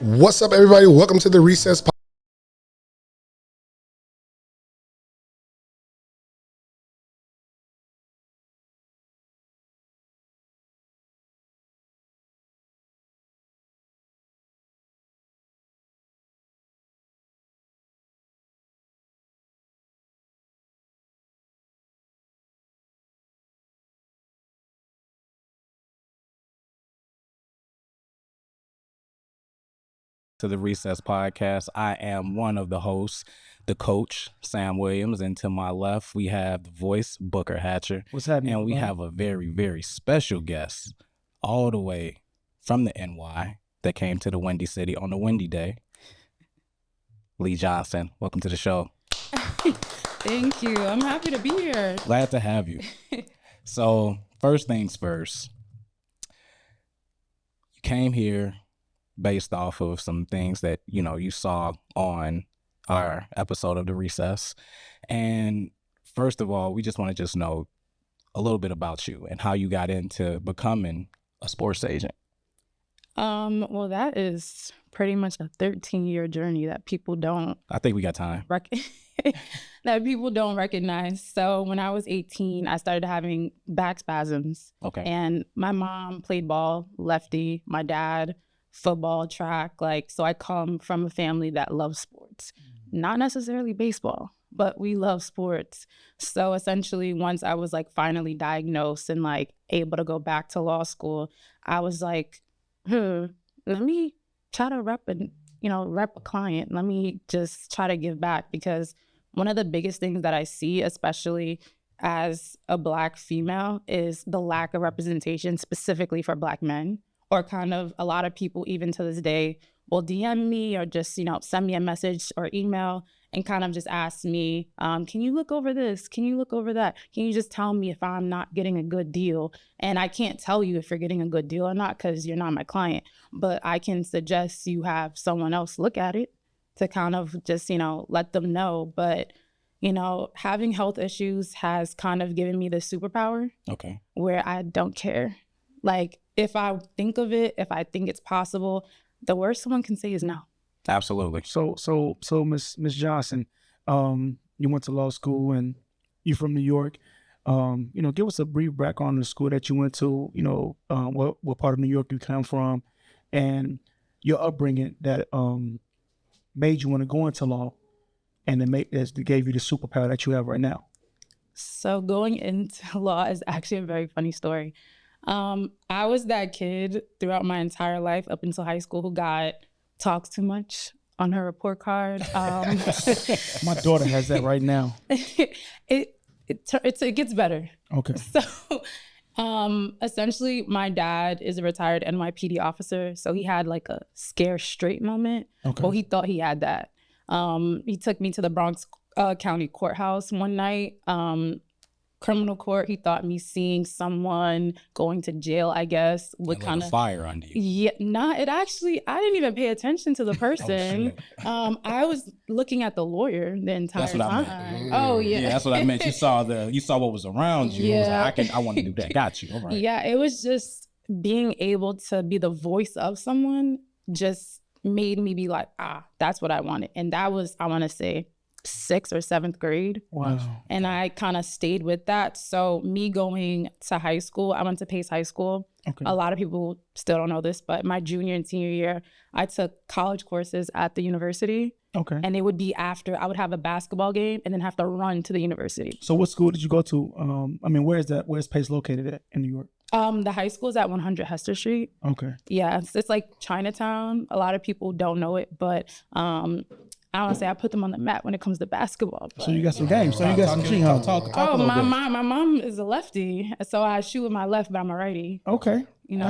What's up, everybody? Welcome to the Recess Podcast. To the Recess Podcast. I am one of the hosts, the coach, Sam Williams, and to my left, we have the voice, Booker Hatcher. What's happening? And we have a very, very special guest all the way from the NY that came to the Windy City on the windy day. Lee Johnson, welcome to the show. Thank you. I'm happy to be here. Glad to have you. So, first things first, you came here based off of some things that, you saw on our episode of The Recess. And first of all, we just want to know a little bit about you and how you got into becoming a sports agent. Well, that is pretty much a 13-year journey that people don't I think we got time. that people don't recognize. So when I was 18, I started having back spasms. Okay. And my mom played ball, lefty, my dad football, track, so I come from a family that loves sports. Not necessarily baseball, but we love sports. So essentially, once I was finally diagnosed and able to go back to law school, I was like, let me try to rep a client. Let me just try to give back, because one of the biggest things that I see, especially as a Black female, is the lack of representation specifically for Black men. Or kind of a lot of people even to this day will DM me or just, send me a message or email and kind of just ask me, can you look over this? Can you look over that? Can you just tell me if I'm not getting a good deal? And I can't tell you if you're getting a good deal or not, because you're not my client. But I can suggest you have someone else look at it to kind of just, let them know. But, having health issues has kind of given me the superpower. Okay. Where I don't care. If I think of it, if I think it's possible, the worst someone can say is no. Absolutely. So Miss Johnson, you went to law school and you're from New York. Give us a brief background on the school that you went to. What part of New York you come from, and your upbringing that made you want to go into law, and that gave you the superpower that you have right now. So going into law is actually a very funny story. I was that kid throughout my entire life up until high school who talks too much on her report card. My daughter has that right now. It gets better. Okay. So, essentially, my dad is a retired NYPD officer, so he had a scare straight moment. Okay. Well, he thought he had that. He took me to the Bronx County Courthouse one night. Criminal court, he thought me seeing someone going to jail, I guess, would kind of fire on you. Yeah, I didn't even pay attention to the person. I was looking at the lawyer the entire That's what time. I meant. Oh yeah. Yeah, that's what I meant. You saw what was around you. Yeah. I want to do that. Got you. All right. Yeah, it was just being able to be the voice of someone just made me be like, that's what I wanted. And that was, I want to say, 6th or 7th grade. Wow. And I kind of stayed with that. So me going to high school, I went to Pace High School. Okay. A lot of people still don't know this, but my junior and senior year, I took college courses at the university. Okay. And it would be after I would have a basketball game and then have to run to the university. So what school did you go to? Where's Pace located at in New York? The high school is at 100 Hester Street. Okay. Yeah, it's like Chinatown. A lot of people don't know it, but I want to say I put them on the map when it comes to basketball. But... So you got some games. So you got some cheating. My mom is a lefty, so I shoot with my left, but I'm a righty. Okay. You know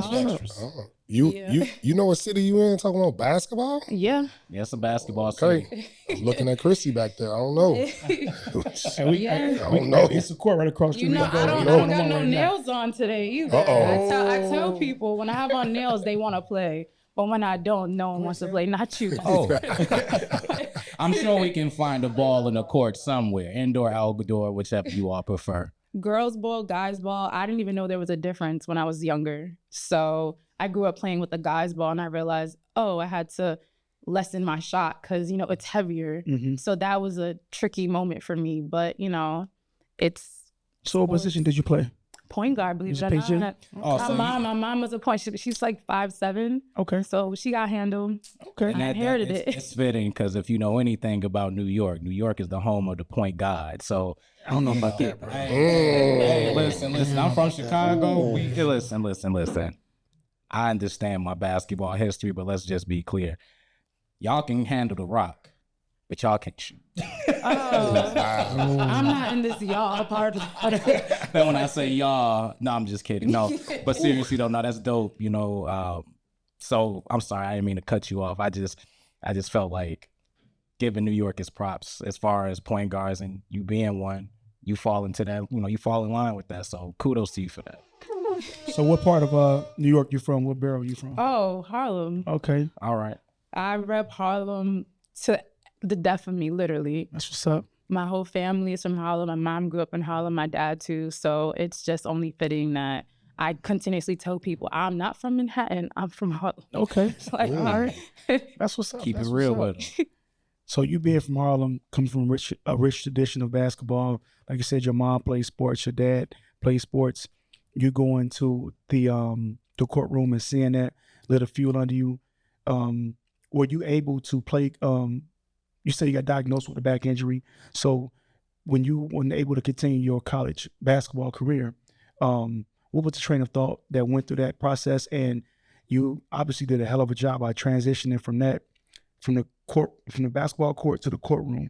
what city you in talking about basketball? Yeah. Yeah, it's a basketball Okay. city. I'm looking at Chrissy back there. I don't know. Yeah. I don't know. It's a court right across the street. I don't got no nails on today either. Uh-oh. I tell people when I have on nails, they want to play. But when I don't, no one wants to play. Not you. Oh. I'm sure we can find a ball in the court somewhere, indoor, outdoor, whichever you all prefer. Girls ball, guys ball. I didn't even know there was a difference when I was younger. So I grew up playing with the guys ball, and I realized, oh, I had to lessen my shot because, you know, it's heavier. So that was a tricky moment for me. But, you know, it's So what position did you play? point guard, believe it or You're a not. patient? My mom was a point. She's like 5'7". Okay. So she got handled. Okay. And I inherited it. It's fitting because if you know anything about New York is the home of the point guard. So I don't know about that, bro. hey, listen. I'm from Chicago. Listen. I understand my basketball history, but let's just be clear. Y'all can handle the rock, but y'all can't shoot. I'm not in this y'all part of the Then when I say y'all, no, I'm just kidding. No, but seriously though, no, that's dope. You know, so I'm sorry, I didn't mean to cut you off. I just felt like giving New York its props as far as point guards, and you being one, you fall into that. You know, you fall in line with that. So kudos to you for that. So what part of New York you from? What borough you from? Oh, Harlem. Okay. All right. I rep Harlem to the death of me, literally. That's what's up. My whole family is from Harlem. My mom grew up in Harlem, my dad too. So it's just only fitting that I continuously tell people I'm not from Manhattan, I'm from Harlem. Okay. It's like, all right. That's what's up. Keep That's it real what's up. with them. So you being from Harlem, comes from a rich tradition of basketball. Like you said, your mom plays sports, your dad plays sports. You go into the courtroom and seeing that, lit a fuel under you. Were you able to play? You say you got diagnosed with a back injury. So when you weren't able to continue your college basketball career, what was the train of thought that went through that process? And you obviously did a hell of a job by transitioning from the basketball court to the courtroom.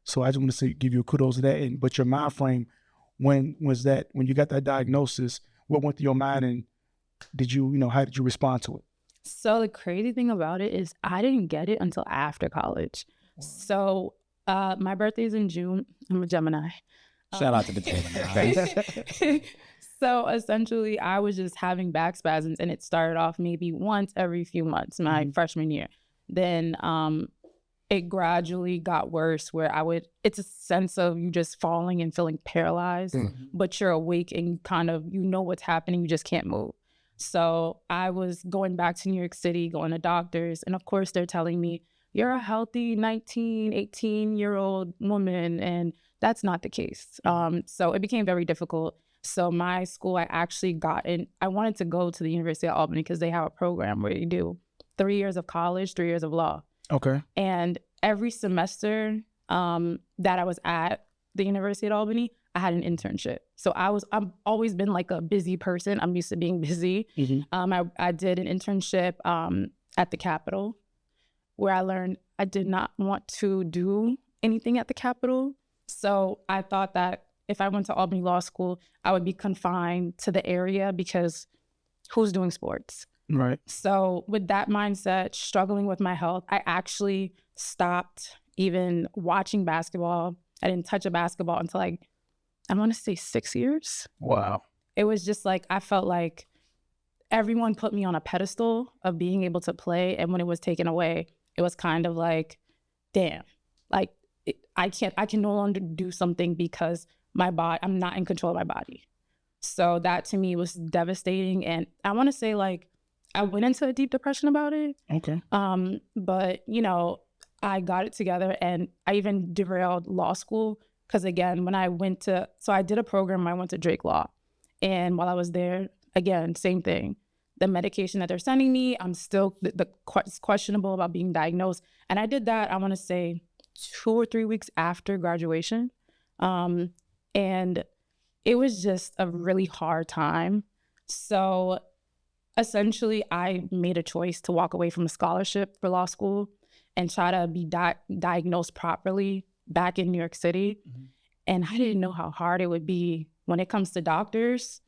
So I just want to give you a kudos to that. But your mind frame, when you got that diagnosis, what went through your mind, and how did you respond to it? So the crazy thing about it is I didn't get it until after college. So my birthday is in June. I'm a Gemini. Shout out to the Gemini. So essentially, I was just having back spasms, and it started off maybe once every few months, my freshman year. Then it gradually got worse where it's a sense of you just falling and feeling paralyzed, but you're awake and kind of, you know what's happening, you just can't move. So I was going back to New York City, going to doctors, and of course they're telling me, you're a healthy 19, 18-year-old woman, and that's not the case. So it became very difficult. So my school, I wanted to go to the University of Albany because they have a program where you do 3 years of college, 3 years of law. Okay. And every semester that I was at the University of Albany, I had an internship. So I've always been like a busy person. I'm used to being busy. I did an internship at the Capitol where I learned I did not want to do anything at the Capitol. So I thought that if I went to Albany Law School, I would be confined to the area because who's doing sports? Right. So with that mindset, struggling with my health, I actually stopped even watching basketball. I didn't touch a basketball until I want to say 6 years. Wow. It was just like, I felt like everyone put me on a pedestal of being able to play. And when it was taken away, it was kind of like, damn, like I can no longer do something because I'm not in control of my body. So that to me was devastating. And I want to say like, I went into a deep depression about it. Okay. But I got it together, and I even derailed law school because again, I did a program, I went to Drake Law, and while I was there, again, same thing. The medication that they're sending me, I'm still it's questionable about being diagnosed. And I did that, I want to say 2 or 3 weeks after graduation. And it was just a really hard time. So essentially, I made a choice to walk away from a scholarship for law school and try to be diagnosed properly back in New York City. And I didn't know how hard it would be when it comes to doctors.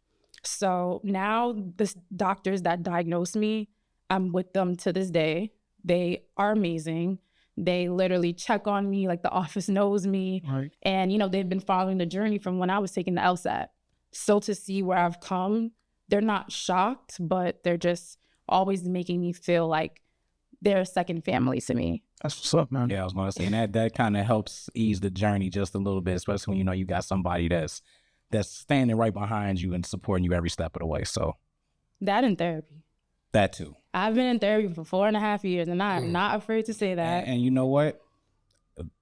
So now the doctors that diagnosed me, I'm with them to this day. They are amazing. They literally check on me, like the office knows me. Right. And, they've been following the journey from when I was taking the LSAT. So to see where I've come, they're not shocked, but they're just always making me feel like they're a second family to me. That's what's up, man. Yeah, I was going to say, and that kind of helps ease the journey just a little bit, especially when you got somebody that's standing right behind you and supporting you every step of the way. So that and therapy. That too. I've been in therapy for 4.5 years, and I am not afraid to say that. And you know what?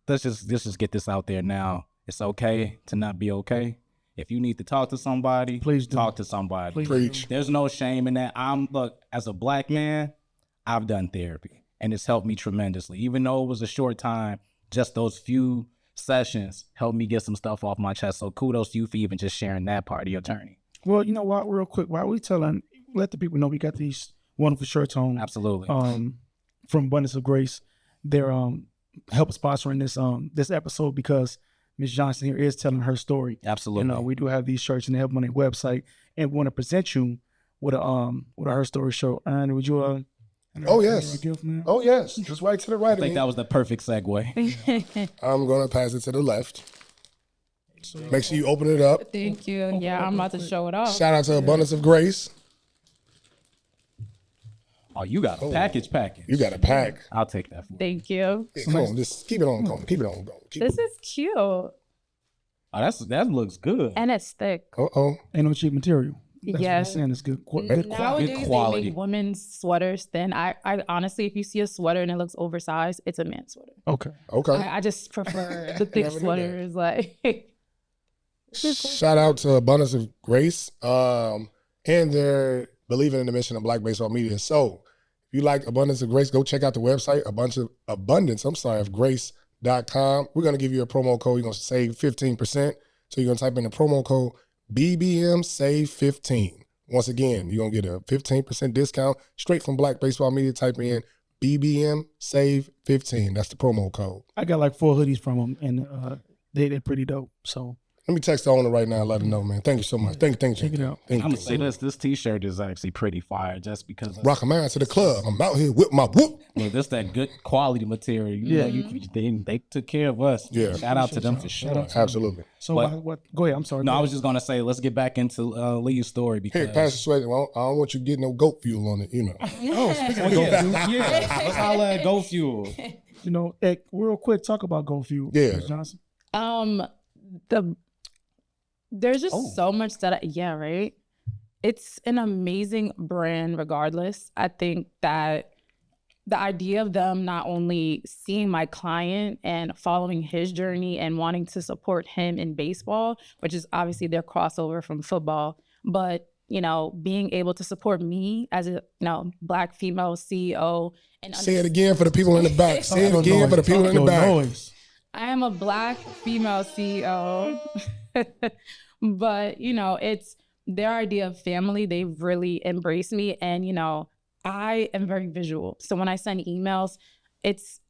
Let's just get this out there now. It's okay to not be okay. If you need to talk to somebody, Please do. talk to somebody. Please Preach. There's no shame in that. Look, as a black man, I've done therapy, and it's helped me tremendously. Even though it was a short time, just those few sessions helped me get some stuff off my chest. So kudos to you for even just sharing that part of your journey. Well, you know what? Real quick, while we let the people know we got these wonderful shirts on. Absolutely. From Abundance of Grace. They're help sponsoring this episode because Ms. Johnson here is telling her story. Absolutely. You know, we do have these shirts and they have them on their website, and we want to present you with a her story show. And would you Oh, yes. gift, man? Oh, yes. Just right to the right I of think me. that was the perfect segue. I'm going to pass it to the left. Make sure you open it up. Thank you. Yeah, I'm about to show it off. Shout out to Abundance of Grace. Oh, you got a package. You got a pack. I'll take that for you. Thank you. Yeah, come on, just keep it on going. Keep it on going. This is cute. Oh, that looks good. And it's thick. Uh-oh. Ain't no cheap material. That's what I'm Yes. saying. It's good. Nowadays, they quality. make women's sweaters thin. I honestly, if you see a sweater and it looks oversized, it's a man's sweater. Okay. Okay. I just prefer the thick Never knew that. sweaters. Like, Shout out to Abundance of Grace. And they're believing in the mission of Black Baseball Media. So if you like Abundance of Grace, go check out the website, of grace.com. We're going to give you a promo code. You're going to save 15%. So you're going to type in the promo code BBM Save 15. Once again, you're going to get a 15% discount straight from Black Baseball Media. Type in BBM Save 15. That's the promo code. I got like 4 hoodies from them, and they're pretty dope. So Let me text the owner right now and let him know, man. Thank you so much. Thank you. check it out. Thank I'm you. gonna say this t-shirt is actually pretty fire just because Rock a man to the club. I'm out here with my whoop. look, this that good quality material. Yeah. They took care of us. Yeah. Shout out to them for sure. Absolutely. So But- what? Go ahead. I'm sorry. No, Go I was ahead. just gonna say let's get back into Lee's story because Here, Pastor Sweat, I don't want you getting no goat fuel on it, you know. Oh, speaking of Oh, Go yeah. Fuel, Yeah. Let's holla at Go Fuel. you know, hey, real quick, talk about Go Fuel. Yeah. Ms. Johnson. There's just Oh. so much that right? It's an amazing brand regardless. I think that the idea of them not only seeing my client and following his journey and wanting to support him in baseball, which is obviously their crossover from football, but being able to support me as a Black female CEO and Say it again for the people in the back. Say it again for the people in the back. Noise. I am a Black female CEO, but it's their idea of family. They've really embraced me, and I am very visual. So when I send emails,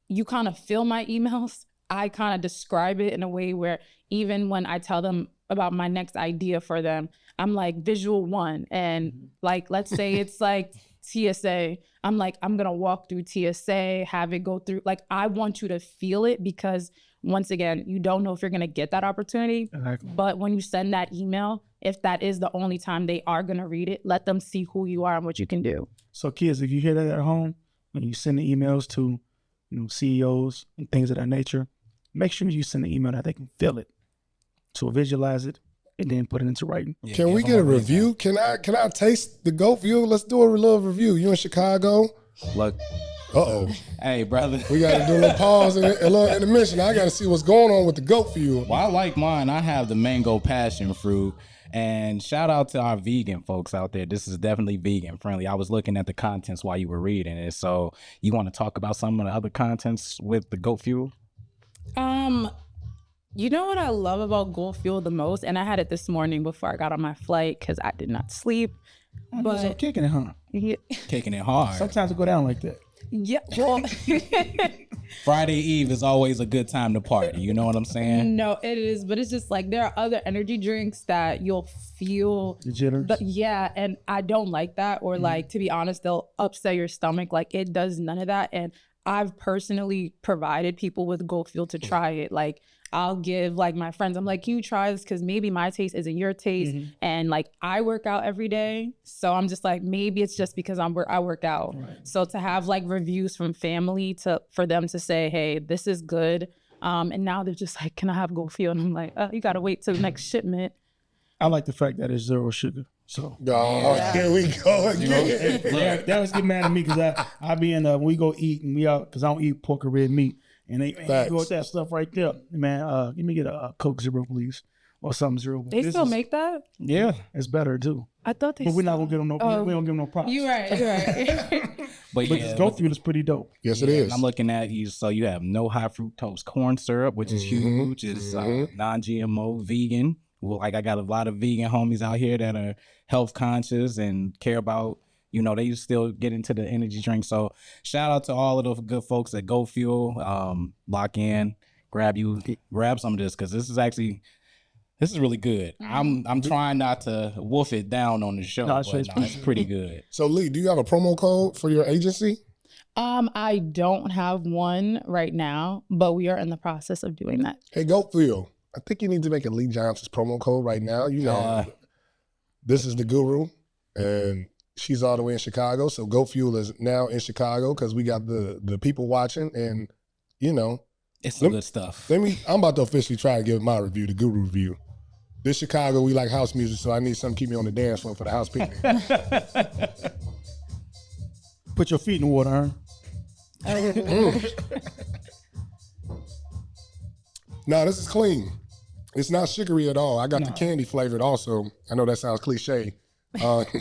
you kind of feel my emails. I kind of describe it in a way where even when I tell them about my next idea for them, I'm like visual one, and like let's say it's like TSA. I'm like, I'm gonna walk through TSA, have it go through. Like, I want you to feel it because once again, you don't know if you're gonna get that opportunity. Exactly. But when you send that email, if that is the only time they are gonna read it, let them see who you are and what you can do. So kids, if you hear that at home, when you send the emails to CEOs and things of that nature, make sure you send the email that they can feel it, so visualize it, and then put it into writing. Yeah, Can we give get them a review? Can I taste the goat fuel? Let's do a little review. You in Chicago? Look, Uh-oh. hey brother. We got to do a little pause and a little intermission. I got to see what's going on with the goat fuel. Well, I like mine. I have the mango passion fruit. And shout out to our vegan folks out there. This is definitely vegan friendly. I was looking at the contents while you were reading it. So you want to talk about some of the other contents with the goat fuel? You know what I love about Gold Fuel the most? And I had it this morning before I got on my flight because I did not sleep. But so kicking it, huh? Yeah, Kicking it hard. Sometimes it go down like that. well, Friday Eve is always a good time to party. You know what I'm saying? no, it is. But it's just like there are other energy drinks that you'll feel. The jitters. Yeah, and I don't like that. Or like, to be honest, they'll upset your stomach. Like, it does none of that. And I've personally provided people with Gold Fuel to try it. Like, I'll give like my friends, I'm like, can you try this? Because maybe my taste isn't your taste. And like, I work out every day. So I'm just like, maybe it's just because I work out. Right. So to have like reviews from family for them to say, hey, this is good. And now they're just like, can I have Gold Fuel? And I'm like, you got to wait till the next shipment. I like the fact that it's 0 sugar. So Here we go again. they always get mad at me because I be in when we go eat and we out because I don't eat pork or red meat, and they go with that stuff right there. Man, let me get a Coke Zero, please, or something zero. But They still make that? Yeah, it's better too. I thought they. But we're not gonna give them no. We don't give them no props. You're right. But But yeah, Go Fuel is pretty dope. Yes, it is. I'm looking at you. So you have no high fructose corn syrup, which is huge. It's non-GMO, vegan. Well, like I got a lot of vegan homies out here that are health conscious and care about, they still get into the energy drink. So shout out to all of the good folks at Go Fuel. Lock in, grab some of this because this is really good. I'm trying not to wolf it down on the show, but it's pretty good. So Lee, do you have a promo code for your agency? I don't have one right now, but we are in the process of doing that. Hey, Go Fuel. I think you need to make a Lee Johnson's promo code right now. This is the guru, and she's all the way in Chicago. So Go Fuel is now in Chicago because we got the people watching, and it's some good stuff. I'm about to officially try to give my review, the guru review. This Chicago, we like house music, so I need something to keep me on the dance floor for the house picnic. Put your feet in the water, huh? No, this is clean. It's not sugary at all. I got the candy flavored also. I know that sounds cliche. But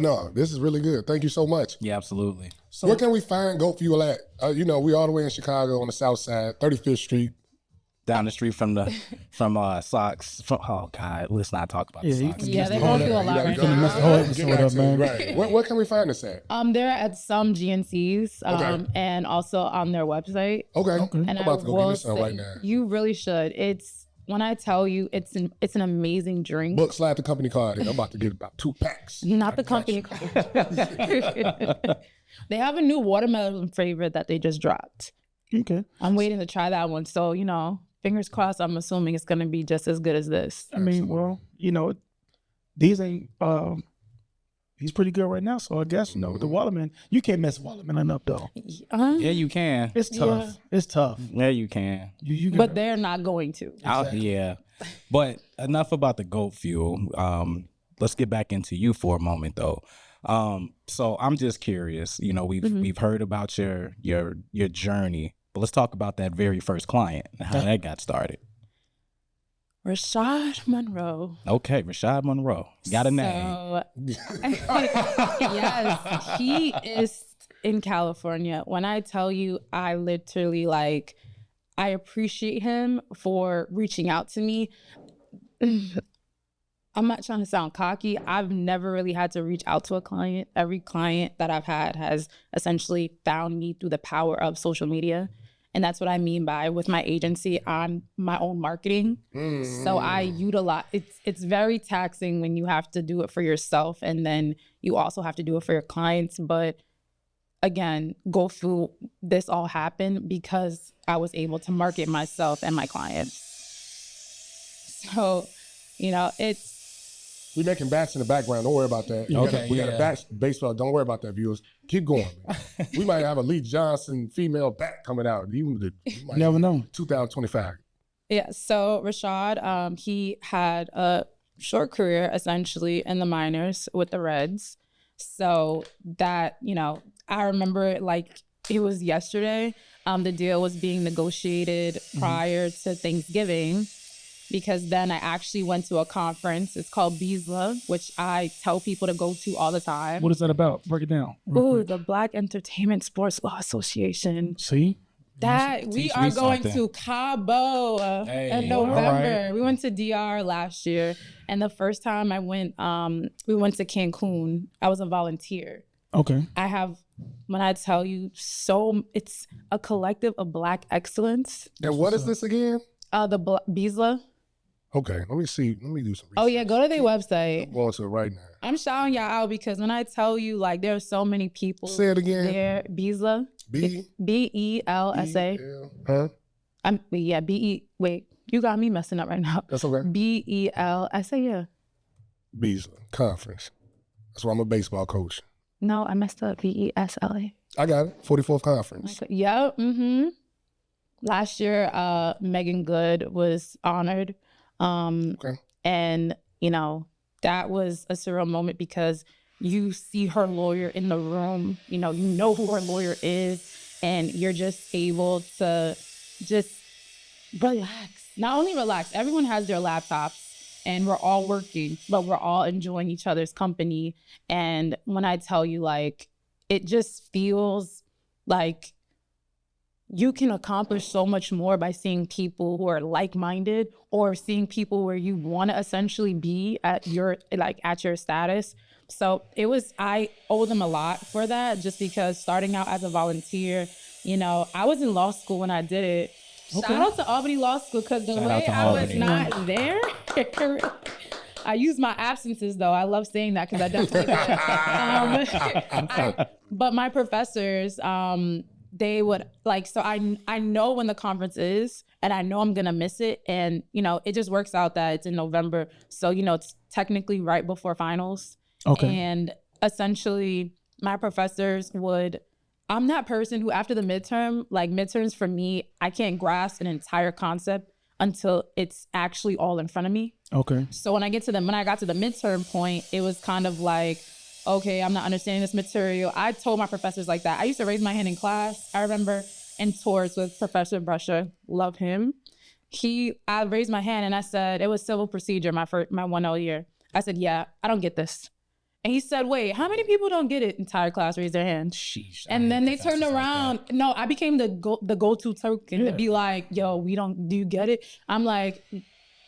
no, this is really good. Thank you so much. Yeah, absolutely. So where can we find Go Fuel at? We all the way in Chicago on the south side, 35th Street. Down the street from Socks. Oh God, let's not talk about the Socks. Yeah, they're going through a lot right Mess the now. whole episode up, man. Right. Where can we find this at? They're at some GNCs, Okay. and also on their website. Okay. And I'm about to go get me some right now. You really should. When I tell you, it's an amazing drink. Book, slap the company card in. I'm about to get about 2 packs. Not the company card. They have a new watermelon flavor that they just dropped. Okay. I'm waiting to try that one. So, fingers crossed, I'm assuming it's going to be just as good as this. I mean, well, these ain't. He's pretty good right now, so I guess the Waterman. You can't mess Waterman up though. Yeah, you can. It's tough. Yeah. It's tough. Yeah, you can. But they're not going to. Yeah. But enough about the Goat Fuel. Let's get back into you for a moment though. So I'm just curious. We've heard about your journey, but let's talk about that very first client, how that got started. Rashad Monroe. Okay, Rashad Monroe. Got a name. Yes, he is in California. When I tell you, I literally I appreciate him for reaching out to me. I'm not trying to sound cocky. I've never really had to reach out to a client. Every client that I've had has essentially found me through the power of social media. And that's what I mean by with my agency, I'm my own marketing. So I utilize, it's very taxing when you have to do it for yourself and then you also have to do it for your clients. But again, go through this all happened because I was able to market myself and my clients. So, We making bats in the background. Don't worry about that. We got a bat baseball. Don't worry about that, viewers. Keep going, man. We might have a Lee Johnson female bat coming out. You never know. 2025. Yeah. So Rashad, he had a short career essentially in the minors with the Reds. So that, I remember it was yesterday. The deal was being negotiated prior to Thanksgiving. Because then I actually went to a conference. It's called BISLA, which I tell people to go to all the time. What is that about? Break it down. Ooh, the Black Entertainment Sports Law Association. See? That we are going to Cabo in November. Right. We went to DR last year. And the first time I went, we went to Cancun. I was a volunteer. Okay. When I tell you, it's a collective of Black excellence. And what is this again? The BISLA. Okay, let me see. Let me do some research. Oh, yeah, go to their website. I'm going to it right now. I'm shouting y'all out because when I tell you, there are so many people. Say it again. There, BISLA. BELSA. Huh? Wait, you got me messing up right now. That's okay. BELSA, yeah. BISLA, conference. That's why I'm a baseball coach. No, I messed up. BESLA. I got it. 44th conference. Yeah, Last year, Megan Good was honored. Okay. And, that was a surreal moment because you see her lawyer in the room, you know who her lawyer is, and you're just able to just relax. Not only relax, everyone has their laptops and we're all working, but we're all enjoying each other's company. And when I tell you, like, it just feels like you can accomplish so much more by seeing people who are like-minded or seeing people where you want to essentially be at your status. So I owe them a lot for that, just because starting out as a volunteer, you know, I was in law school when I did it. Okay. Shout out to Albany Law School, because the way I was not there, I use my absences though. I love saying that because I definitely did. But my professors, they would so I know when the conference is, and I know I'm gonna miss it, and you know it just works out that it's in November, so you know it's technically right before finals. Okay. And essentially my professors would, I'm that person who after the midterms for me, I can't grasp an entire concept until it's actually all in front of me. Okay. So when I got to the midterm point, it was kind of like, okay, I'm not understanding this material. I told my professors like that. I used to raise my hand in class. I remember in tours with Professor Brusher, love him. I raised my hand and I said, it was civil procedure, my 1L year. I said, yeah, I don't get this. And he said, wait, how many people don't get it? Entire class raised their hand. Sheesh, and then they turned around. Like no, I became the go-to token to be like, yo, do you get it? I'm like,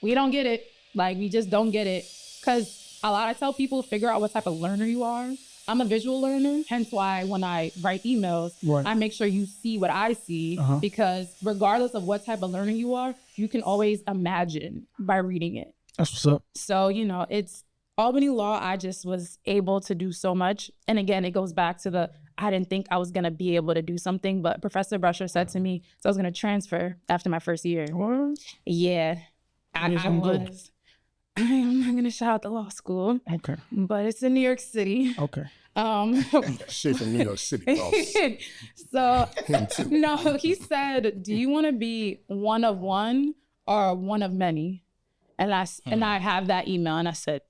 we don't get it. Like, we just don't get it. Because I tell people, figure out what type of learner you are. I'm a visual learner, hence why when I write emails, I make sure you see what I see, because regardless of what type of learner you are, you can always imagine by reading it. That's what's up. So, you know, it's Albany Law, I just was able to do so much. And again, it goes back to I didn't think I was going to be able to do something, but Professor Brusher said to me, so I was going to transfer after my first year. What? Yeah, I was. I'm not going to shout out the law school. Okay. But it's in New York City. Okay. Shit from New York City, boss. So, no, he said, do you want to be one of one or one of many? And I have that email and I said,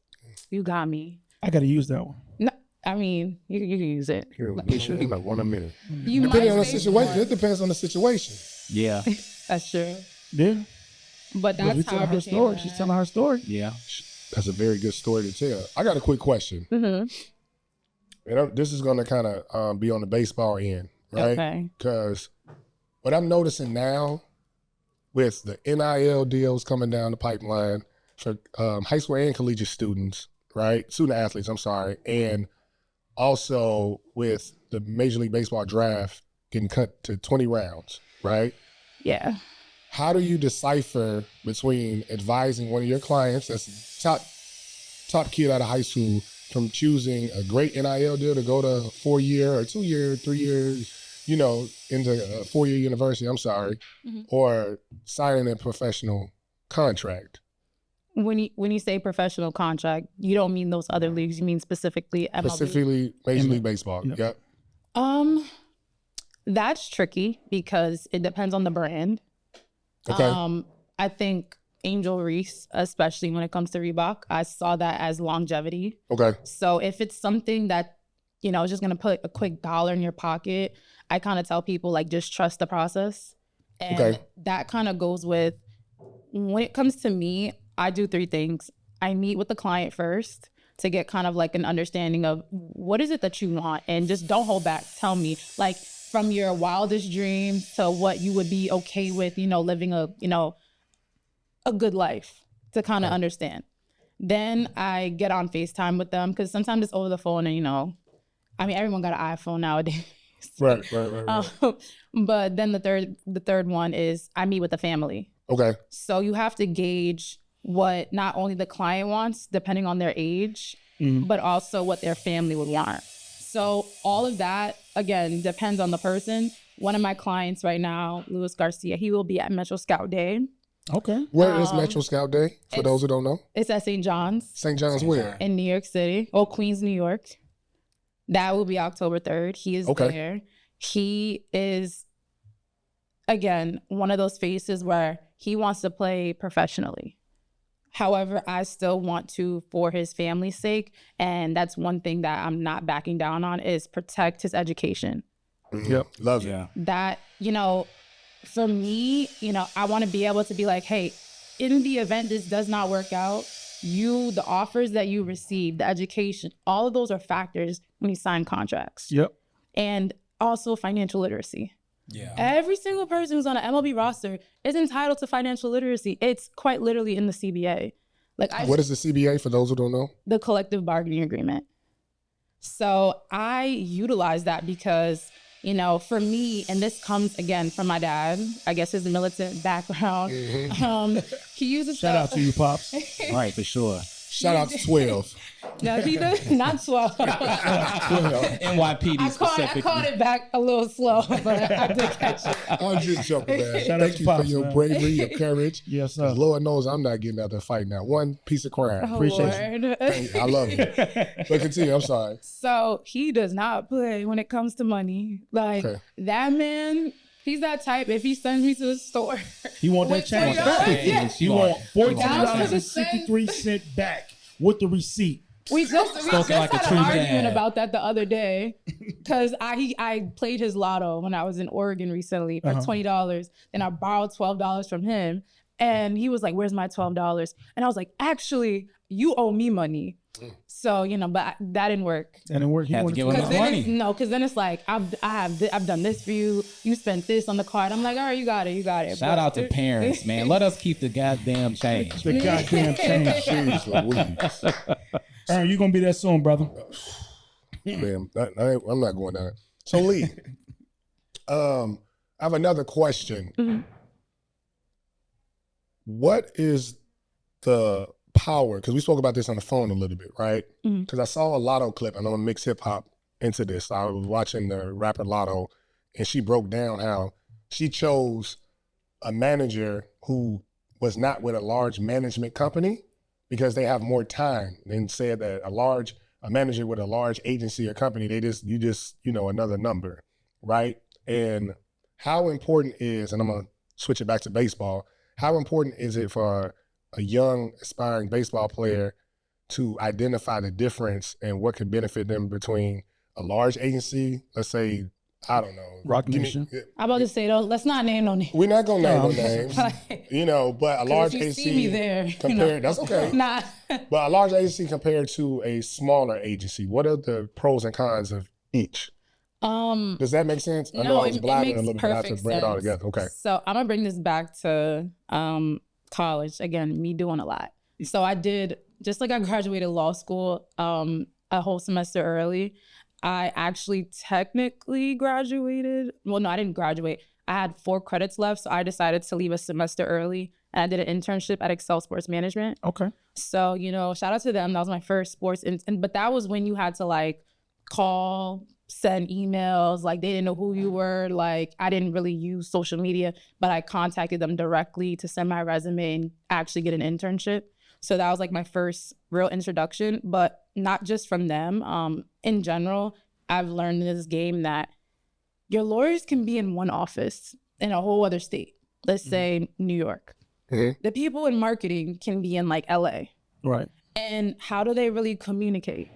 you got me. I got to use that one. No, I mean, you can use it. Here, we should be like one a minute. Depending on the situation, it depends on the situation. Yeah. That's true. Yeah. But that's how her story. That. She's telling her story. Yeah. That's a very good story to tell. I got a quick question. Mm-hmm. And this is going to kind of be on the baseball end, right? Okay. Because what I'm noticing now with the NIL deals coming down the pipeline for high school and collegiate students, right? Student athletes, I'm sorry. And also with the Major League Baseball draft getting cut to 20 rounds, right? Yeah. How do you decipher between advising one of your clients that's top kid out of high school from choosing a great NIL deal to go to 4-year or 2-year, 3 years, you know, into a 4-year university, or signing a professional contract? When you say professional contract, you don't mean those other leagues. You mean specifically MLB? Specifically Major League Baseball. Yep. That's tricky because it depends on the brand. Okay. I think Angel Reese, especially when it comes to Reebok, I saw that as longevity. Okay. So if it's something that, you know, is just going to put a quick dollar in your pocket, I kind of tell people, like, just trust the process. And that kind of goes with, when it comes to me, I do 3 things. I meet with the client first to get kind of like an understanding of what is it that you want, and just don't hold back. Tell me, like, from your wildest dreams to what you would be okay with, you know, living a good life, to kind of understand. Then I get on FaceTime with them, because sometimes it's over the phone, and, you know, I mean, everyone got an iPhone nowadays. Right. But then the third one is I meet with the family. Okay. So you have to gauge what not only the client wants, depending on their age, but also what their family would want. So all of that, again, depends on the person. One of my clients right now, Luis Garcia, he will be at Metro Scout Day. Okay. Where is Metro Scout Day, for those who don't know? It's at St. John's. St. John's where? In New York City. Oh, Queens, New York. That will be October 3rd. He is there. He is, again, one of those faces where he wants to play professionally. However, I still want to for his family's sake. And that's one thing that I'm not backing down on is protect his education. Yep. Love it. Yeah. That, for me, I want to be able to be like, hey, in the event this does not work out, the offers that you receive, the education, all of those are factors when you sign contracts. Yep. And also financial literacy. Yeah. Every single person who's on an MLB roster is entitled to financial literacy. It's quite literally in the CBA. What is the CBA for those who don't know? The collective bargaining agreement. So I utilize that because, for me, and this comes again from my dad, I guess his militant background. He uses Shout out to you, Pops. Right, for sure. Shout out to 12. No, he does not 12. NYPD I specifically. caught it back a little slow, but I did catch it. I'm just joking, man. Shout out Thank to you for Pops, your man. bravery, your courage. Yes, sir. Lord knows I'm not getting out there fighting now. One piece of crap. Appreciate Lord. I love you. But continue. I'm sorry. So he does not play when it comes to money. Like Okay. that man, he's that type. If he sends me to the store, He want that with change $20, back. yeah. You want Down to the $14.63 back with the receipt. We just Spoken like a had true an argument dad. about that the other day because I played his lotto when I was in Oregon recently for $20, and I borrowed $12 from him, and he was like, "Where's my $12?" And I was like, "Actually, you owe me money." So but that didn't work. And it worked. He Had to wanted give to him Because the then money. because then it's like I've done this for you. You spent this on the card. I'm like, all right, you got it. Shout But- out to parents, man. Let us keep the goddamn change. the goddamn change. Jeez Louise. Aaron, you gonna be there soon, brother. Man, I'm not going down. So Lee, I have another question. Mhm. What is the power? Because we spoke about this on the phone a little bit, right? Mhm. Because I saw a Lotto clip, and I'm gonna mix hip hop into this. I was watching the rapper Lotto, and she broke down how she chose a manager who was not with a large management company because they have more time, and said that a manager with a large agency or company, you just another number, right? And how important is, and I'm gonna switch it back to baseball, how important is it for a young aspiring baseball player to identify the difference and what could benefit them between a large agency, let's say, I don't know, Rock Nation. I'm about to say though, let's not name no names. We're not gonna name no No. names, but a 'Cause large if you agency see me there, compared, that's okay. Nah. But a large agency compared to a smaller agency, what are the pros and cons of each? Does that make sense? I know No, I was it blabbing makes a little bit. I have to perfect bring it all sense. together. Okay. So I'm gonna bring this back to college. Again, me doing a lot. So I did, just like I graduated law school a whole semester early. I actually technically graduated. Well, no, I didn't graduate. I had 4 credits left, so I decided to leave a semester early. And I did an internship at Excel Sports Management. Okay. So, shout out to them. That was my first sports. But that was when you had to like call, send emails. Like they didn't know who you were. Like I didn't really use social media, but I contacted them directly to send my resume and actually get an internship. So that was like my first real introduction, but not just from them. In general, I've learned in this game that your lawyers can be in one office in a whole other state. Let's say New York. Mhm. The people in marketing can be in like LA. Right. And how do they really communicate?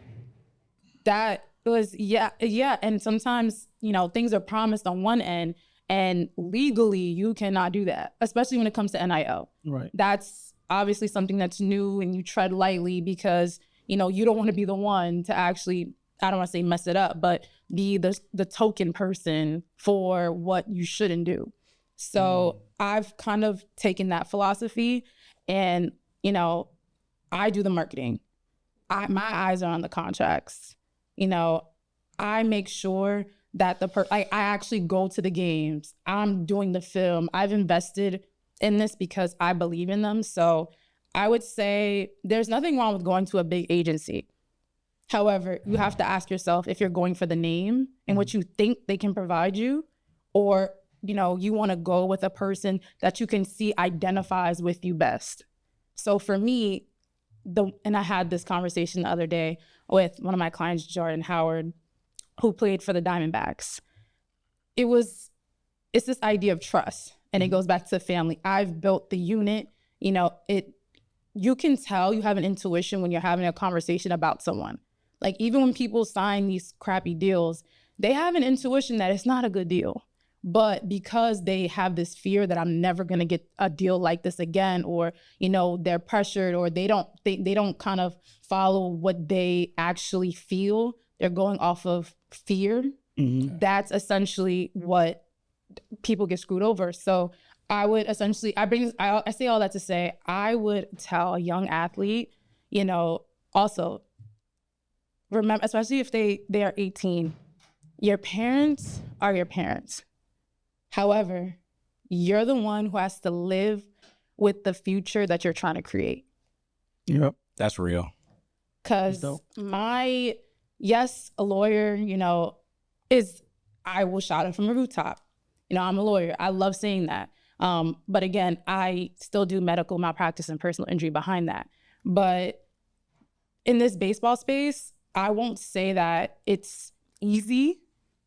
That was, yeah. And sometimes, things are promised on one end and legally you cannot do that, especially when it comes to NIL. Right. That's obviously something that's new and you tread lightly because, you don't want to be the one to actually, I don't want to say mess it up, but be the token person for what you shouldn't do. So I've kind of taken that philosophy and, I do the marketing. My eyes are on the contracts. I make sure that I actually go to the games. I'm doing the film. I've invested in this because I believe in them. So I would say there's nothing wrong with going to a big agency. However, you have to ask yourself if you're going for the name and what you think they can provide you, or, you want to go with a person that you can see identifies with you best. So for me, and I had this conversation the other day with one of my clients, Jordan Howard, who played for the Diamondbacks. It's this idea of trust, and it goes back to family. I've built the unit, you can tell you have an intuition when you're having a conversation about someone. Like even when people sign these crappy deals, they have an intuition that it's not a good deal. But because they have this fear that I'm never going to get a deal like this again, or, you know, they're pressured, or they don't kind of follow what they actually feel. They're going off of fear. Mm-hmm. That's essentially what people get screwed over. So I would essentially, I say all that to say, I would tell a young athlete, you know, also remember, especially if they are 18, your parents are your parents. However, you're the one who has to live with the future that you're trying to create. Yep, that's real. Because a lawyer, you know, I will shout it from a rooftop. You know, I'm a lawyer. I love saying that. But again, I still do medical malpractice and personal injury behind that. But in this baseball space, I won't say that it's easy,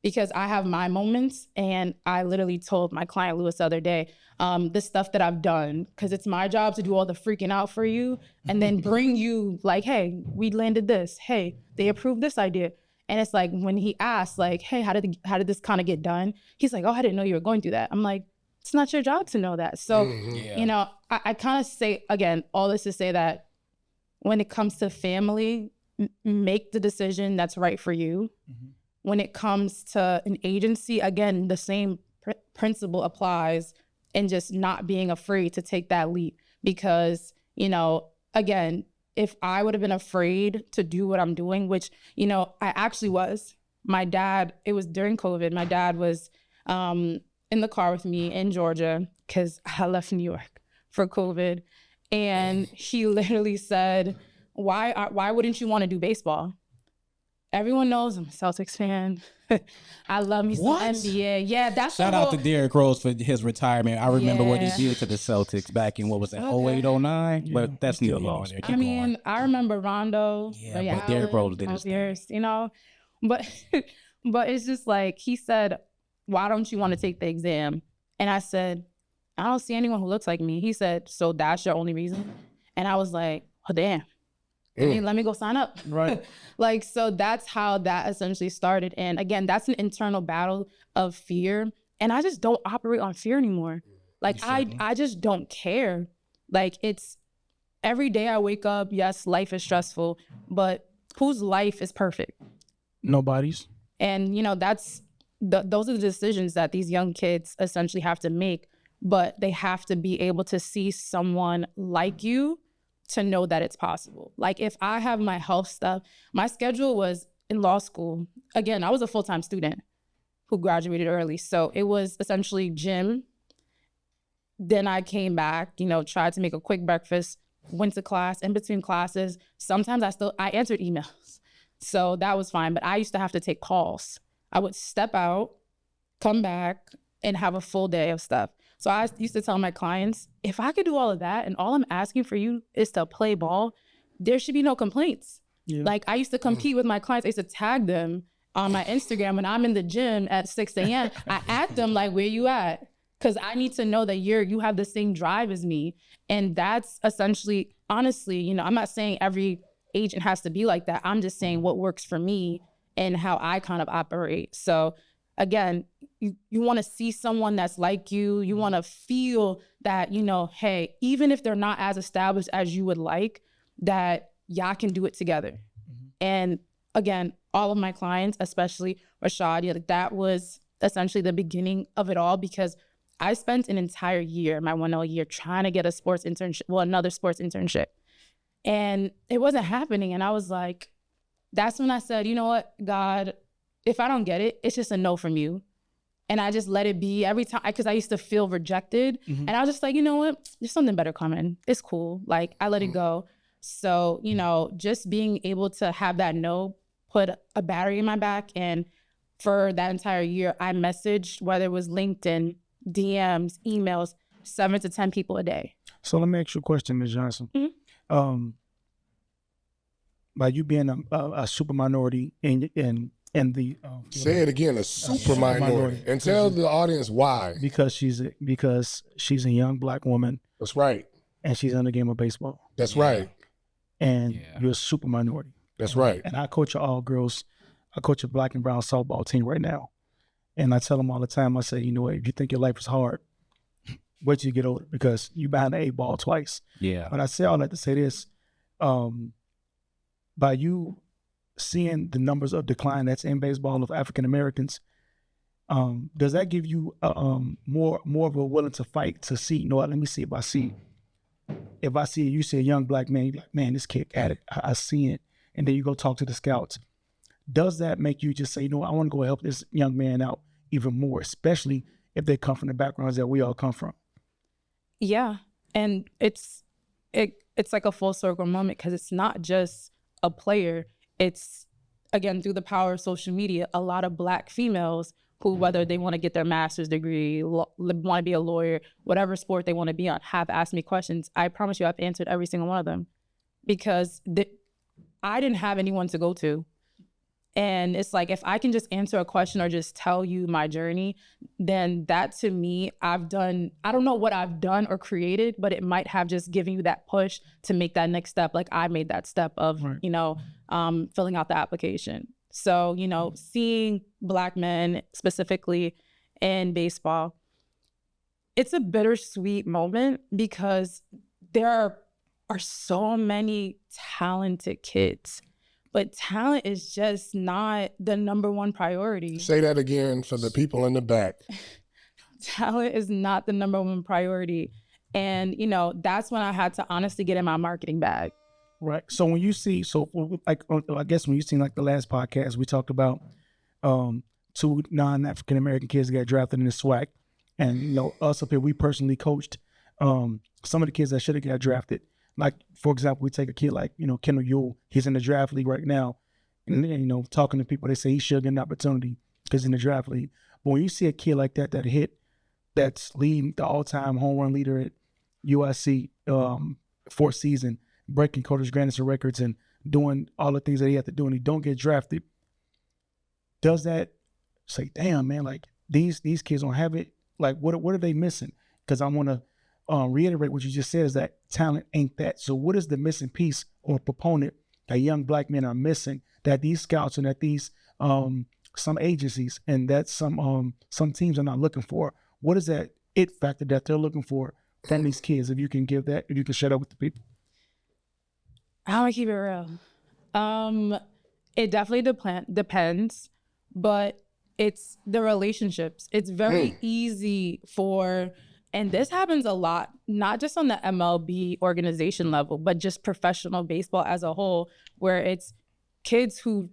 because I have my moments, and I literally told my client Lewis the other day, the stuff that I've done, because it's my job to do all the freaking out for you and then bring you like, hey, we landed this. Hey, they approved this idea. And it's like when he asked like, hey, how did this kind of get done? He's like, oh, I didn't know you were going through that. I'm like, it's not your job to know that. So, you know, I kind of say, again, all this to say that when it comes to family, make the decision that's right for you. Mm-hmm. When it comes to an agency, again, the same principle applies, and just not being afraid to take that leap. Because, you know, again, if I would have been afraid to do what I'm doing, which, you know, I actually was. My dad, it was during COVID, my dad was in the car with me in Georgia, because I left New York for COVID. And he literally said, why wouldn't you want to do baseball? Everyone knows I'm a Celtics fan. I love me some NBA. Yeah, that's shout out to Derrick Rose for his retirement. I remember what he did to the Celtics back in, what was it, 08, 09? But that's neither here there. I mean, I remember Rondo. But Derrick Rose did his thing. You know, but it's just like, he said, why don't you want to take the exam? And I said, I don't see anyone who looks like me. He said, so that's your only reason? And I was like, oh, damn. Let me go sign up. Right. Like, so that's how that essentially started. And again, that's an internal battle of fear. And I just don't operate on fear anymore. Like, I just don't care. Like, it's every day I wake up, yes, life is stressful, but whose life is perfect? Nobody's. And, you know, those are the decisions that these young kids essentially have to make. But they have to be able to see someone like you to know that it's possible. Like, if I have my health stuff, my schedule was in law school. Again, I was a full-time student who graduated early. So it was essentially gym. Then I came back, you know, tried to make a quick breakfast, went to class. In between classes, sometimes I answered emails. So that was fine. But I used to have to take calls. I would step out, come back, and have a full day of stuff. So I used to tell my clients, if I could do all of that and all I'm asking for you is to play ball, there should be no complaints. Yeah. Like, I used to compete with my clients. I used to tag them on my Instagram when I'm in the gym at 6 a.m. I ask them, like, where you at? Because I need to know that you have the same drive as me. And that's essentially, honestly, you know, I'm not saying every agent has to be like that. I'm just saying what works for me and how I kind of operate. So again, you want to see someone that's like you. You want to feel that, you know, hey, even if they're not as established as you would like, that y'all can do it together. Mm-hmm. And again, all of my clients, especially Rashad, that was essentially the beginning of it all, because I spent an entire year, my 1L year, trying to get another sports internship. And it wasn't happening. And I was like, that's when I said, you know what, God, if I don't get it, it's just a no from you. And I just let it be every time, because I used to feel rejected. Mm-hmm. And I was just like, you know what, there's something better coming. It's cool. Like, I let it go. So, you know, just being able to have that no put a battery in my back. And for that entire year, I messaged, whether it was LinkedIn, DMs, emails, 7 to 10 people a day. So let me ask you a question, Ms. Johnson. Mm-hmm. By you being a super minority in the say it again, a super minority, and tell the audience why. Because she's a young Black woman. That's right. And she's in the game of baseball. That's right. And you're a super minority. That's right. And I coach an all-girls, I coach a black and brown softball team right now. And I tell them all the time, I say, you know what, if you think your life is hard, wait till you get older, because you behind the 8 ball twice. Yeah. But I say all that to say this, by you seeing the numbers of decline that's in baseball of African Americans, does that give you more of a willing to fight to see, you know what, let me see if I see you see a young black man, you're like, man, this kid at it, I see it. And then you go talk to the scouts. Does that make you just say, you know what, I want to go help this young man out even more, especially if they come from the backgrounds that we all come from? Yeah. And it's like a full circle moment, because it's not just a player. It's, again, through the power of social media, a lot of black females who, whether they want to get their master's degree, want to be a lawyer, whatever sport they want to be on, have asked me questions. I promise you I've answered every single one of them, because I didn't have anyone to go to. And it's like, if I can just answer a question or just tell you my journey, then that, to me, I don't know what I've done or created, but it might have just given you that push to make that next step. Like I made that step of, filling out the application. So, seeing black men specifically in baseball, it's a bittersweet moment, because there are so many talented kids. But talent is just not the number one priority. Say that again for the people in the back. Talent is not the number one priority. And, that's when I had to honestly get in my marketing bag. Right. So when you see, I guess when you seen like the last podcast, we talked about 2 non-African American kids got drafted in the SWAC. And, us up here, we personally coached some of the kids that should have got drafted. Like, for example, we take a kid like, Kendall Yule. He's in the draft league right now. And then, talking to people, they say he should get an opportunity because he's in the draft league. But when you see a kid like that's leading the all-time home run leader at USC, 4th season, breaking Curtis Granderson records and doing all the things that he had to do, and he don't get drafted, does that say, damn, man, like these kids don't have it? Like, what are they missing? Because I want to reiterate what you just said, is that talent ain't that. So what is the missing piece or proponent that young black men are missing, that these scouts and that these some agencies and that some teams are not looking for? What is that it factor that they're looking for from these kids? If you can give that, if you can share that with the people. I'm gonna keep it real. It definitely depends, but it's the relationships. It's very easy for, and this happens a lot, not just on the MLB organization level, but just professional baseball as a whole, where it's kids who,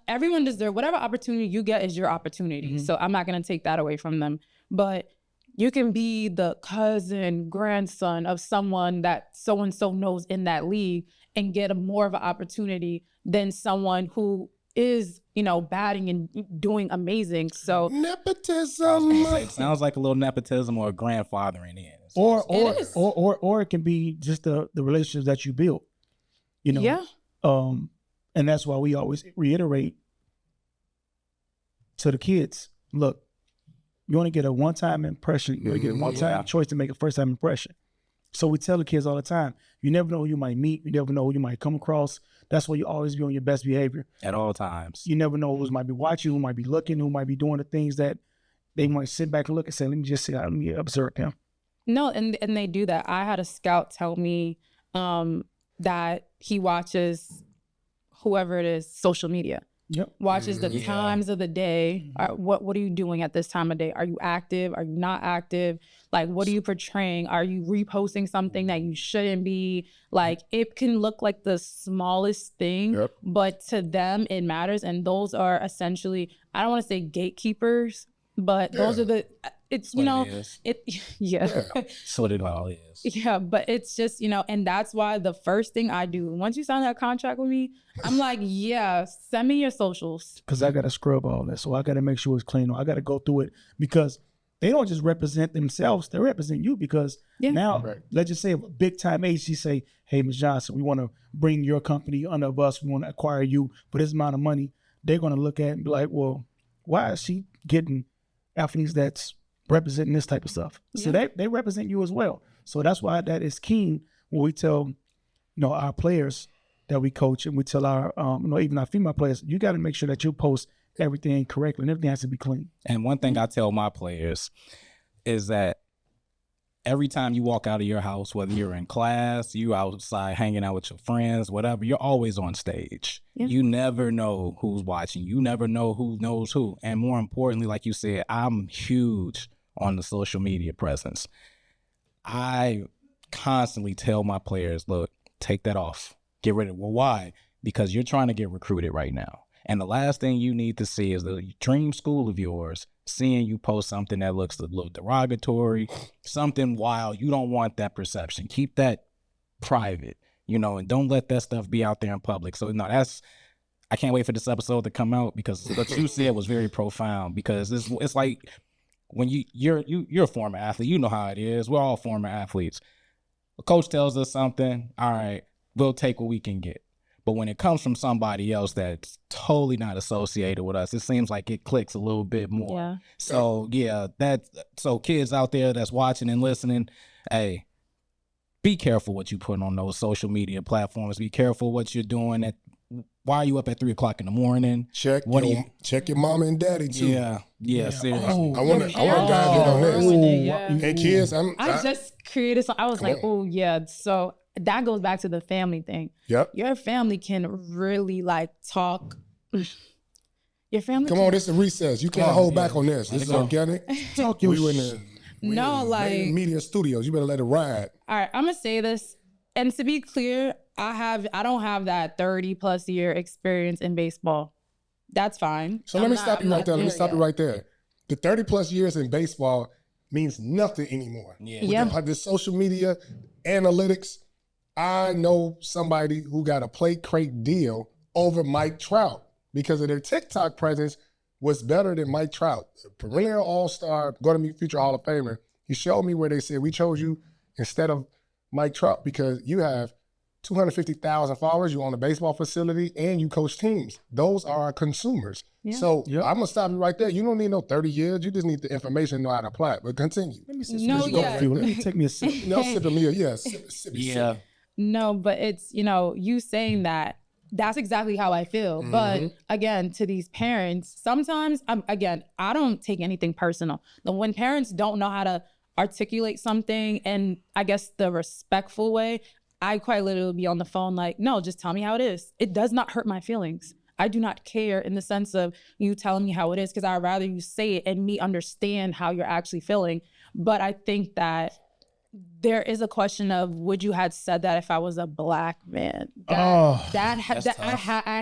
everyone deserves, whatever opportunity you get is your opportunity. Mm-hmm. So I'm not going to take that away from them. But you can be the cousin, grandson of someone that so-and-so knows in that league and get more of an opportunity than someone who is, batting and doing amazing. So nepotism. It sounds like a little nepotism or grandfathering in. Or it can be just the relationships that you build. Yeah. And that's why we always reiterate to the kids, look, you want to get a one-time impression, you want to get a one-time choice to make a first-time impression. So we tell the kids all the time, you never know who you might meet, you never know who you might come across. That's why you always be on your best behavior. At all times. You never know who might be watching, who might be looking, who might be doing the things that they might sit back and look and say, let me just see, let me observe them. No, and they do that. I had a scout tell me that he watches whoever it is, social media. Yep. Watches the times of the day. What are you doing at this time of day? Are you active? Are you not active? Like, what are you portraying? Are you reposting something that you shouldn't be? Like, it can look like the smallest thing, but to them it matters. And those are essentially, I don't want to say gatekeepers, but those are the, it's, That's what it all is. Yeah, but it's just, and that's why the first thing I do, once you sign that contract with me, I'm like, yeah, send me your socials. Because I got to scrub all that. So I got to make sure it's clean. I got to go through it, because they don't just represent themselves. They represent you, because now, let's just say if a big time agency say, hey, Ms. Johnson, we want to bring your company under us. We want to acquire you for this amount of money. They're going to look at it and be like, well, why is she getting athletes that's representing this type of stuff? So they represent you as well. So that's why that is keen when we tell, our players that we coach, and we tell our, even our female players, you got to make sure that you post everything correctly, and everything has to be clean. And one thing I tell my players is that every time you walk out of your house, whether you're in class, you outside hanging out with your friends, whatever, you're always on stage. Yeah. You never know who's watching. You never know who knows who. And more importantly, like you said, I'm huge on the social media presence. I constantly tell my players, look, take that off. Get rid of it. Well, why? Because you're trying to get recruited right now. And the last thing you need to see is the dream school of yours seeing you post something that looks a little derogatory, something wild. You don't want that perception. Keep that private, and don't let that stuff be out there in public. So, I can't wait for this episode to come out, because what you said was very profound, because it's like when you're a former athlete, you know how it is. We're all former athletes. A coach tells us something, all right, we'll take what we can get. But when it comes from somebody else that's totally not associated with us, it seems like it clicks a little bit more. Yeah. So so kids out there that's watching and listening, hey, be careful what you put on those social media platforms. Be careful what you're doing. Why are you up at 3:00 in the morning? Check your mama and daddy too. Yeah, seriously. I want to dive in on this. And kids, I just created I was like, oh yeah. So that goes back to the family thing. Yep. Your family can really talk. Your family. Come on, this is a recess. You can't hold back on this. This is organic. Talk your media studios. You better let it ride. All right, I'm gonna say this, and to be clear, I don't have that 30+ year experience in baseball. That's fine. So let me stop you right there. The 30+ years in baseball means nothing anymore. Yeah. With the social media analytics. I know somebody who got a plate crate deal over Mike Trout because of their TikTok presence was better than Mike Trout, perennial all-star, going to be future Hall of Famer. He showed me where they said, we chose you instead of Mike Trout because you have 250,000 followers, you own a baseball facility, and you coach teams. Those are our consumers. Yeah. So I'm going to stop you right there. You don't need no 30 years. You just need the information to know how to apply it. But continue. Let me take me a sip. No, sip of me. Yeah, sip. No, but it's, you saying that's exactly how I feel. Mm-hmm. But again, to these parents, sometimes, I don't take anything personal. When parents don't know how to articulate something and I guess the respectful way, I quite literally be on the phone like, no, just tell me how it is. It does not hurt my feelings. I do not care in the sense of you telling me how it is, because I'd rather you say it and me understand how you're actually feeling. But I think that there is a question of, would you have said that if I was a Black man? I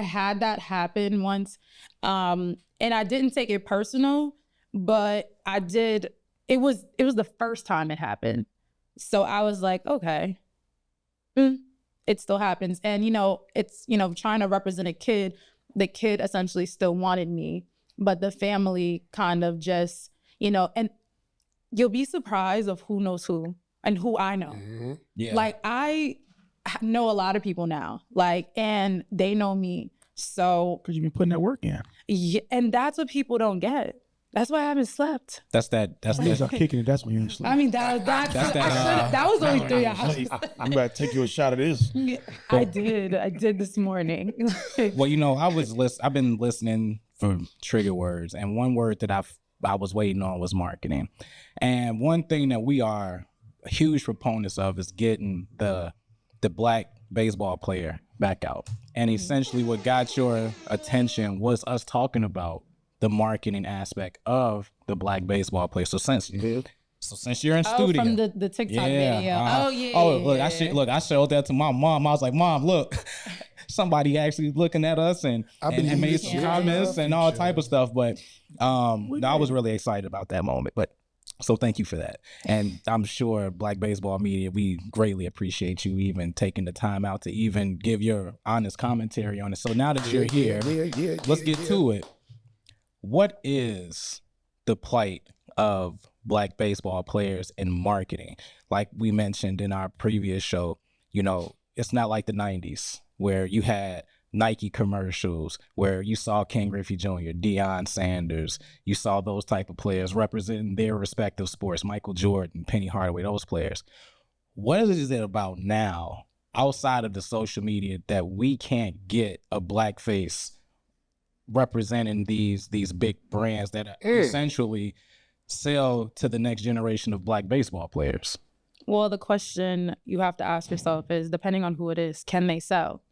had that happen once. And I didn't take it personal, but I did. It was the first time it happened. So I was like, okay, it still happens. And, it's, trying to represent a kid, the kid essentially still wanted me, but the family kind of just, and you'll be surprised of who knows who. And who I know. Mm-hmm. Yeah. I know a lot of people now, and they know me. So. Because you've been putting that work in. Yeah, and that's what people don't get. That's why I haven't slept. That's kicking it. That's when you didn't sleep. I mean, that was only 3 hours. I'm about to take you a shot of this. Yeah, I did this morning. Well, I've been listening for trigger words, and one word that I was waiting on was marketing. And one thing that we are huge proponents of is getting the Black baseball player back out. And essentially what got your attention was us talking about the marketing aspect of the Black baseball player. So since you're in studio. From the TikTok video. I showed that to my mom. I was like, Mom, look, somebody actually looking at us and made some comments and all type of stuff. But I was really excited about that moment. But so thank you for that. And I'm sure Black baseball media, we greatly appreciate you even taking the time out to even give your honest commentary on it. So now that you're here, let's get to it. What is the plight of Black baseball players in marketing? Like we mentioned in our previous show, it's not like the 90s where you had Nike commercials where you saw Ken Griffey Jr., Deion Sanders. You saw those type of players representing their respective sports, Michael Jordan, Penny Hardaway, those players. what is it about now, outside of the social media, that we can't get a black face representing these big brands that essentially sell to the next generation of black baseball players? Well, the question you have to ask yourself is, depending on who it is, can they sell?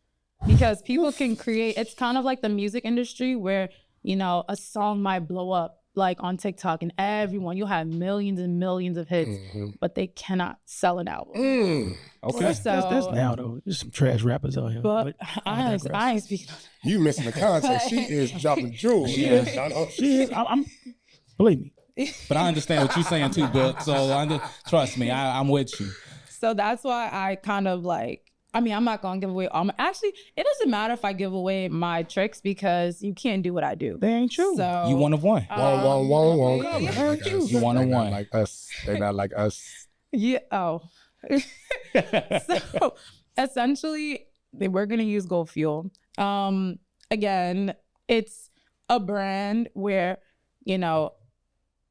Because people can create, it's kind of like the music industry where, you know, a song might blow up like on TikTok and you'll have millions and millions of hits, but they cannot sell an album. Okay. So That's now though. There's some trash rappers out here. But I ain't speaking on that. You missing the context. She is dropping jewels. She is. I'm believe me. But I understand what you're saying too, Bill. So trust me, I'm with you. So that's why I kind of like, I mean, I'm not going to give away all my, actually, it doesn't matter if I give away my tricks because you can't do what I do. They ain't true. So You one of one. One. You one of one. Like us. They not like us. Yeah. Oh. So essentially, we're going to use Gold Fuel. Again, it's a brand where, you know,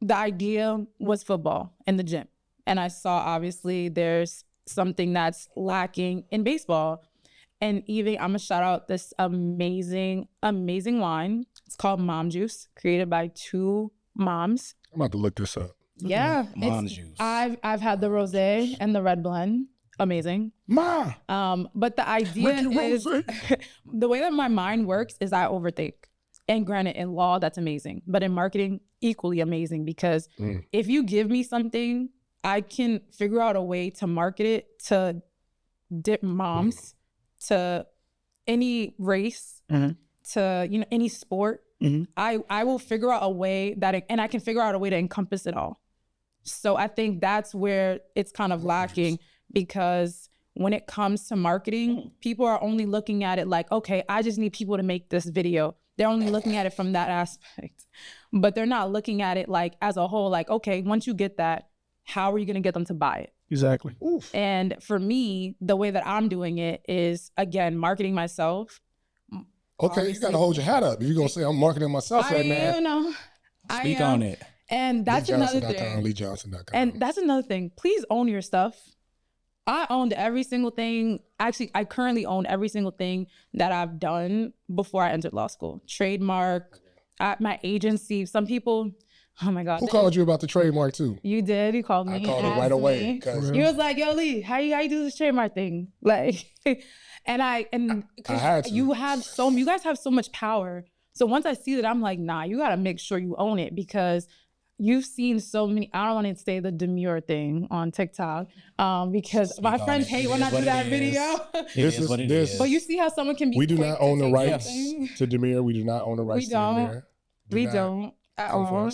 the idea was football and the gym. And I saw, obviously, there's something that's lacking in baseball. And even I'm gonna shout out this amazing wine. It's called Mom Juice, created by 2 moms. I'm about to look this up. Yeah, Mom Juice. I've had the rosé and the red blend. Amazing. Ma. But the idea is the way that my mind works is I overthink. And granted, in law, that's amazing. But in marketing, equally amazing, because if you give me something, I can figure out a way to market it to moms, to any race, to, you know, any sport. I will figure out a way and I can figure out a way to encompass it all. So I think that's where it's kind of lacking, because when it comes to marketing, people are only looking at it like, okay, I just need people to make this video. They're only looking at it from that aspect, but they're not looking at it like as a whole, like, okay, once you get that, how are you going to get them to buy it? Exactly. Oof. And for me, the way that I'm doing it is, again, marketing myself. Okay, you got to hold your hat up. If you're going to say I'm marketing myself right now. You know, Speak on it. And that's another thing. LeeJohnson.com. And that's another thing. Please own your stuff. I owned every single thing. Actually, I currently own every single thing that I've done before I entered law school. Trademark, at my agency. Some people, oh my God. Who called you about the trademark too? You did. You called me. I called her right away. He was like, yo, Lee, how you do this trademark thing? Like, I had to. you guys have so much power. So once I see that, I'm like, nah, you got to make sure you own it, because you've seen so many, I don't want to say the demure thing on TikTok, because my friends hate when I do that video. This is what it is. But you see how someone can be. We do not own the rights something. to demure. We do not own the rights to demure. We don't at all.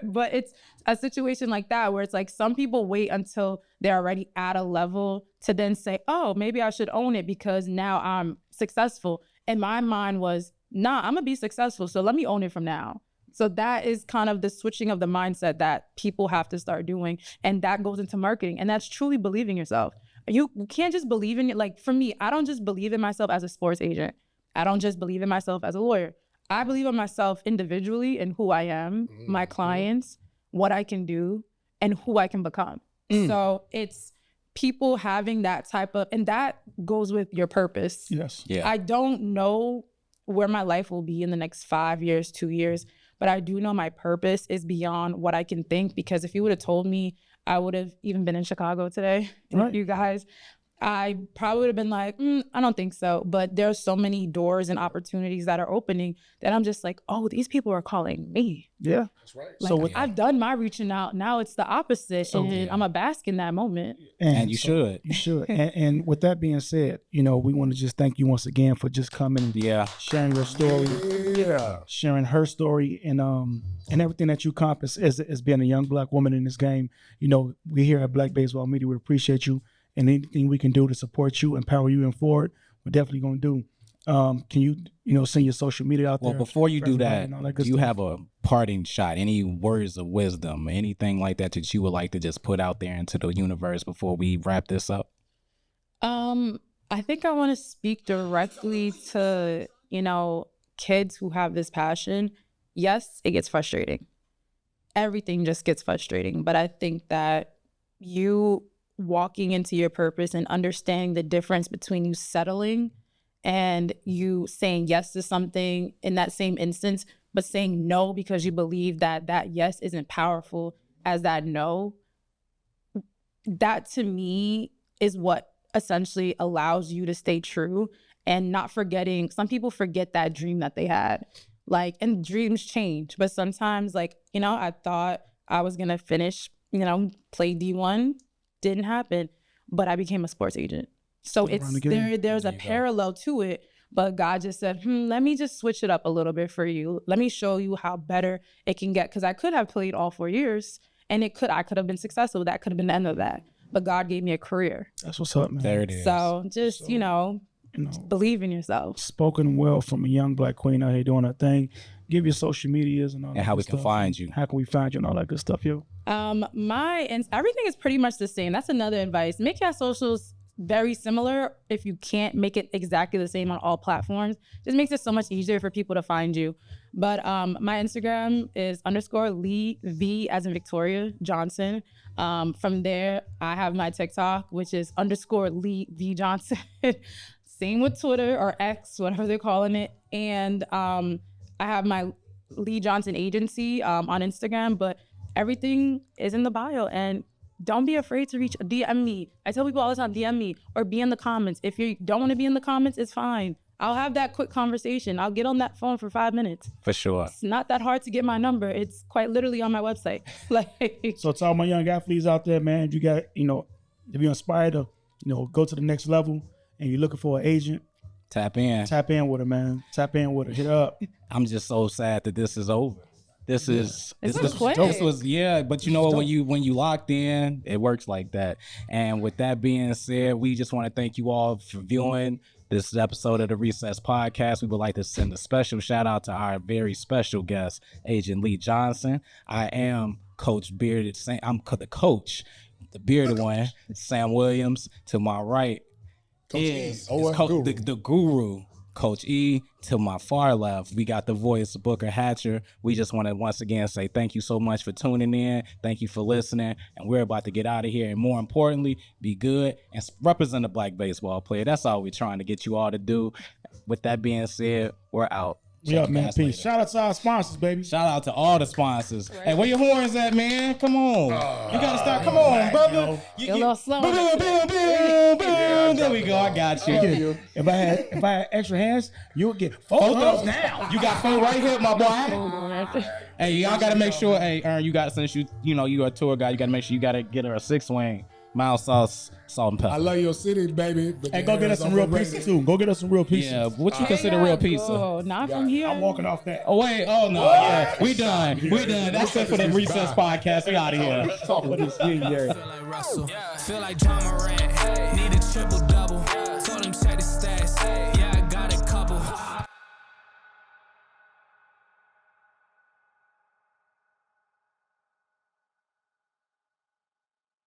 But it's a situation like that where it's like some people wait until they're already at a level to then say, oh, maybe I should own it because now I'm successful. And my mind was, nah, I'm gonna be successful, so let me own it from now. So that is kind of the switching of the mindset that people have to start doing. And that goes into marketing. And that's truly believing yourself. You can't just believe in it. Like for me, I don't just believe in myself as a sports agent. I don't just believe in myself as a lawyer. I believe in myself individually and who I am, my clients, what I can do, and who I can become. So it's people having that type of, and that goes with your purpose. Yes. Yeah. I don't know where my life will be in the next 5 years, 2 years, but I do know my purpose is beyond what I can think, because if you would have told me I would have even been in Chicago today with you guys, I probably would have been like, I don't think so. But there's so many doors and opportunities that are opening that I'm just like, oh, these people are calling me. Yeah. That's right. Like, I've done my reaching out. Now it's the opposite. And I'm a bask in that moment. And you should. You should. And with that being said, you know, we want to just thank you once again for just coming and sharing your story. Yeah. Sharing her story and everything that you accomplish as being a young Black woman in this game. You know, we here at Black Baseball Media, we appreciate you. And anything we can do to support you, empower you, and forward, we're definitely going to do. Can you send your social media out there? Well, before you do that, do you stuff? have a parting shot, any words of wisdom, anything like that that you would like to just put out there into the universe before we wrap this up? I think I want to speak directly to, kids who have this passion. Yes, it gets frustrating. Everything just gets frustrating. But I think that you walking into your purpose and understanding the difference between you settling and you saying yes to something in that same instance, but saying no because you believe that that yes isn't powerful as that no. That to me is what essentially allows you to stay true and not forgetting. Some people forget that dream that they had, like, and dreams change, but sometimes, like, you know, I thought I was gonna finish, you know, play D1, didn't happen, but I became a sports agent. So there's a parallel to it, but God just said, let me just switch it up a little bit for you. Let me show you how better it can get. Because I could have played all 4 years and I could have been successful. That could have been the end of that. But God gave me a career. That's what's up, man. There it is. So just, you know, believe in yourself. Spoken well from a young Black queen out here doing her thing. Give your social medias and all that. And how we stuff. can find you. How can we find you and all that good stuff, yo? Everything is pretty much the same. That's another advice. Make your socials very similar. If you can't make it exactly the same on all platforms, just makes it so much easier for people to find you. But my Instagram is _Lee V as in Victoria Johnson. From there, I have my TikTok, which is _Lee V Johnson. Same with Twitter or X, whatever they're calling it. And I have my Lee Johnson agency on Instagram, but everything is in the bio. And don't be afraid to DM me. I tell people all the time, DM me or be in the comments. If you don't want to be in the comments, it's fine. I'll have that quick conversation. I'll get on that phone for 5 minutes. For sure. It's not that hard to get my number. It's quite literally on my website. So to all my young athletes out there, man, you got, you know, if you're inspired to, you know, go to the next level and you're looking for an agent, tap in with her, man. Tap in with her. Hit her up. I'm just so sad that this is over. This was but you know what, when you locked in, it works like that. And with that being said, we just want to thank you all for viewing this episode of the Recess Podcast. We would like to send a special shout out to our very special guest, Agent Lee Johnson. I am Coach Bearded. I'm the coach, the bearded one, Sam Williams. To my right is the guru, Coach E. To my far left, we got the voice, Booker Hatcher. We just want to once again say thank you so much for tuning in. Thank you for listening. And we're about to get out of here. And more importantly, be good and represent a Black baseball player. That's all we're trying to get you all to do. With that being said, we're out. Yeah, man. Peace. Later. Shout out to our sponsors, baby. Shout out to all the sponsors. Right. Hey, where your horns at, man? Come on. You gotta start. Come on, brother. You're a little slow. There we go. I got you. If I had extra hands, you would get 4 thumbs now. You got 4 right here, my boy. Hey, y'all gotta make sure. Hey, Aaron, you got, since you're a tour guy, you gotta make sure you gotta get her a 6-wing. Mild sauce, salt and pepper. I love your city, baby. Hey, go get us some real pizza too. Go get us some real pizza. Yeah, what you consider real pizza? Oh, not from here. I'm walking off that. Oh wait, oh no, yeah, we done. That's it for the Recess Podcast. We out of here. Let's talk about this. Feel like Russell. Feel like John Morant. Need